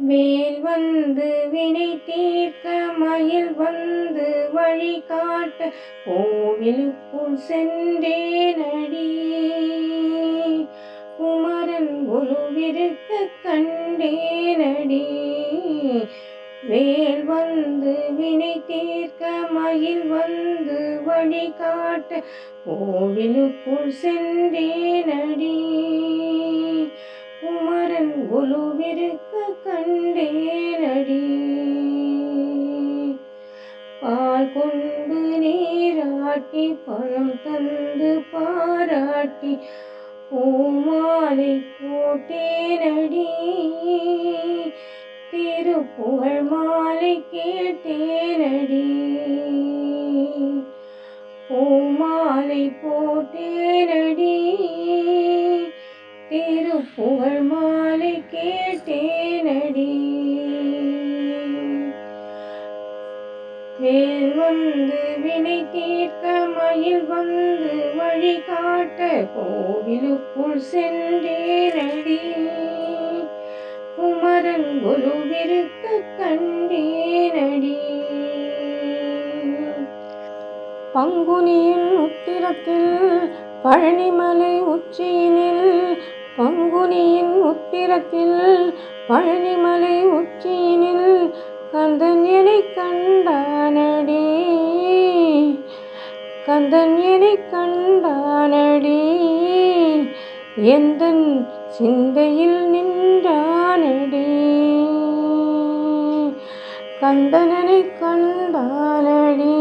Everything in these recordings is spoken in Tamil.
வேல் வந்து வினை தீர்க்க மயில் வந்து வழி காட்ட கோவிலுக்குள் சென்றேனடி. குமரன் கொலுவிருக்க கண்டேனடி. வேல் வந்து வினை தீர்க்க மயில் வந்து வழி காட்ட கோவிலுக்குள் சென்றேனடி. குமரன் கொலுவிருக்க கண்டேனடி. பால் கொண்டு நீராட்டி பழம் தந்து பாராட்டி பூமாலை போட்டேனடி. திருப்புகழ் மாலை கேட்டேனடி. பூமாலை போட்டேனடி. திருப்புகழ் மாலை கேட்டேனடி. வேல் வந்து வினை தீர்க்க மயில் வந்து வழி காட்ட கோவிலுக்குள் சென்றேனடி. குமரன் கொலுவிருக்க கண்டேனடி. பங்குனியின் உத்திரத்தில் பழனிமலை உச்சியினில் பங்குனியின் உத்திரத்தில் பழனிமலை உச்சியினில் கந்தன் என்னை கண்டானடி. கந்தன் என்னை கண்டானடி. எந்தன் சிந்தையில் நின்றானடி. கந்தனனை கண்டானடி.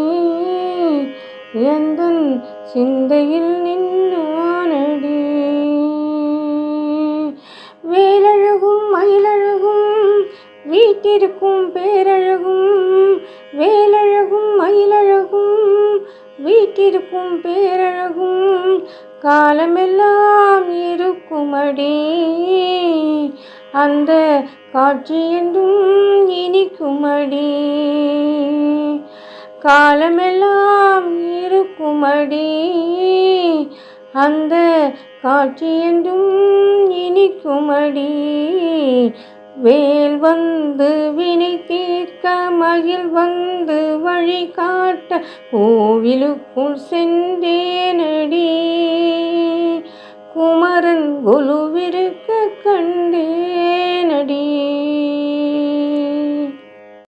எந்தன் சிந்தையில் நின்றானடி. வேலழகும் மயிலழகும் வீட்டிற்கும் பேரழகும். வேலழகும் மயிலழகும் வீட்டிற்கும் பேரழகும் காலமெல்லாம் இருக்குமடி. அந்த காட்சி என்றும் இனிக்குமடி. காலமெல்லாம் இருக்குமடி. அந்த காட்சி என்றும் இனிக்குமடி. வேல் வந்து வினை தீர்க்க மயில் வந்து வழி காட்ட கோவிலுக்குள் சென்றேனடி. குமரன் கொலுவிருக்க கண்டேனடி.